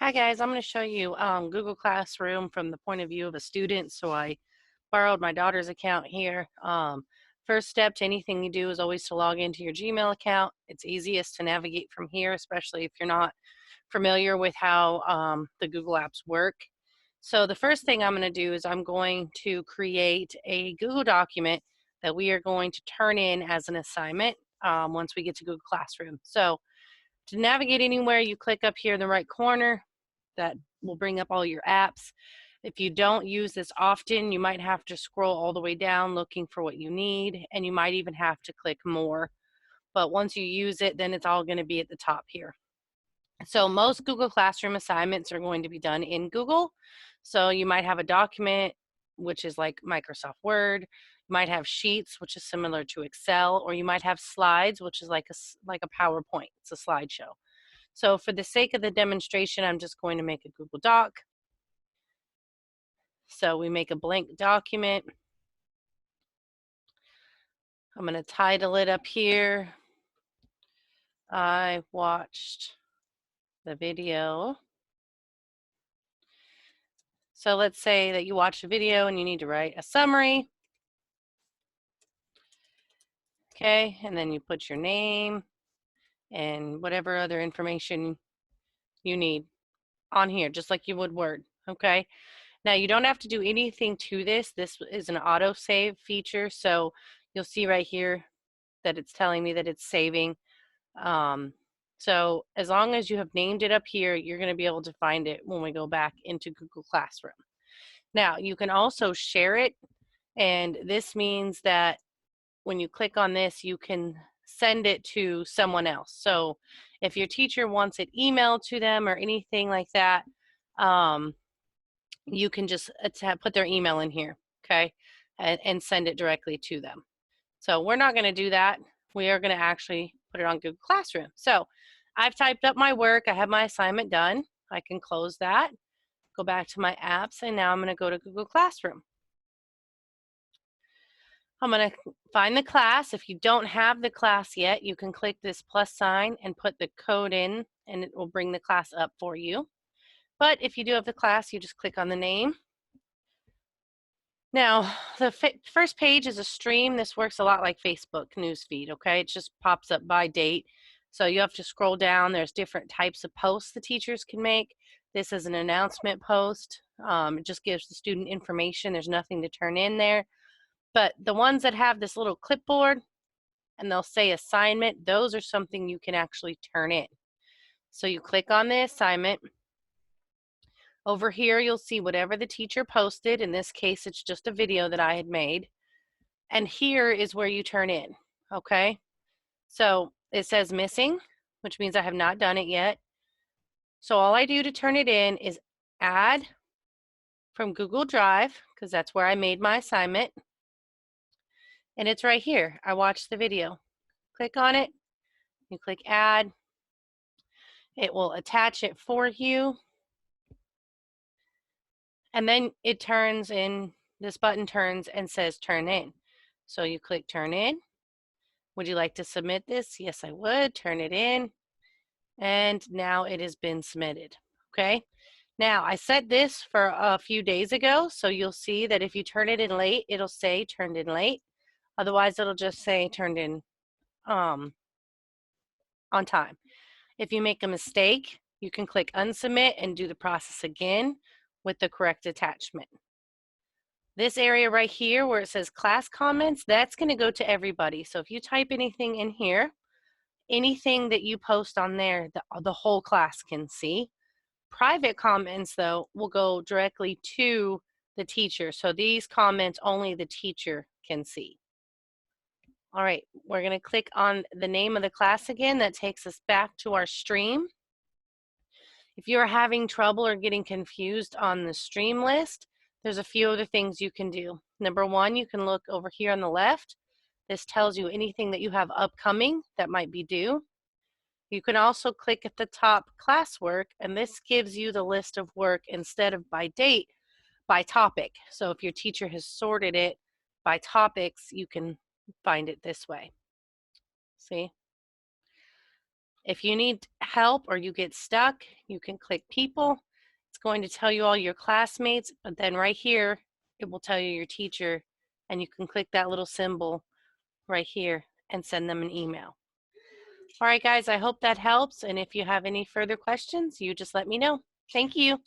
Hi guys, I'm going to show you Google Classroom from the point of view of a student. So I borrowed my daughter's account here. First step to anything you do is always to log into your Gmail account. It's easiest to navigate from here, especially if you're not familiar with how the Google apps work. So the first thing I'm going to do is I'm going to create a Google document that we are going to turn in as an assignment once we get to Google Classroom. So to navigate anywhere, you click up here in the right corner. That will bring up all your apps. If you don't use this often, you might have to scroll all the way down looking for what you need, and you might even have to click more. But once you use it, then it's all going to be at the top here. So most Google Classroom assignments are going to be done in Google. So you might have a document, which is like Microsoft Word. You might have Sheets, which is similar to Excel, or you might have Slides, which is like a PowerPoint. It's a slideshow. So for the sake of the demonstration, I'm just going to make a Google Doc. So we make a blank document. I'm going to title it up here. I watched the video. So let's say that you watched a video and you need to write a summary. Okay, and then you put your name and whatever other information you need on here, just like you would Word. Okay, now you don't have to do anything to this. This is an autosave feature, so you'll see right here that it's telling me that it's saving. So as long as you have named it up here, you're going to be able to find it when we go back into Google Classroom. Now you can also share it, and this means that when you click on this, you can send it to someone else. So if your teacher wants it emailed to them or anything like that, you can just put their email in here, okay, and send it directly to them. So we're not going to do that. We are going to actually put it on Google Classroom. So I've typed up my work. I have my assignment done. I can close that, go back to my apps, and now I'm going to go to Google Classroom. I'm going to find the class. If you don't have the class yet, you can click this plus sign and put the code in, and it will bring the class up for you. But if you do have the class, you just click on the name. Now, the first page is a stream. This works a lot like Facebook newsfeed, okay? It just pops up by date. So you have to scroll down. There's different types of posts the teachers can make. This is an announcement post. It just gives the student information. There's nothing to turn in there. But the ones that have this little clipboard and they'll say assignment, those are something you can actually turn in. So you click on the assignment. Over here, you'll see whatever the teacher posted. In this case, it's just a video that I had made. And here is where you turn in, okay? So it says missing, which means I have not done it yet. So all I do to turn it in is add from Google Drive, because that's where I made my assignment. And it's right here. I watched the video. Click on it. You click add. It will attach it for you. And then it turns in, this button turns and says turn in. So you click turn in. Would you like to submit this? Yes, I would. Turn it in. And now it has been submitted. Okay. Now I set this for a few days ago. So you'll see that if you turn it in late, it'll say turned in late. Otherwise, it'll just say turned in on time. If you make a mistake, you can click unsubmit and do the process again with the correct attachment. This area right here where it says class comments, that's going to go to everybody. So if you type anything in here, anything that you post on there, the whole class can see. Private comments, though, will go directly to the teacher. So these comments only the teacher can see. All right, we're going to click on the name of the class again. That takes us back to our stream. If you're having trouble or getting confused on the stream list, there's a few other things you can do. Number one, you can look over here on the left. This tells you anything that you have upcoming that might be due. You can also click at the top classwork, and this gives you the list of work instead of by date, by topic. So if your teacher has sorted it by topics, you can find it this way. See? If you need help or you get stuck, you can click people. It's going to tell you all your classmates, but then right here, it will tell you your teacher, and you can click that little symbol right here and send them an email. All right, guys, I hope that helps. And if you have any further questions, you just let me know. Thank you.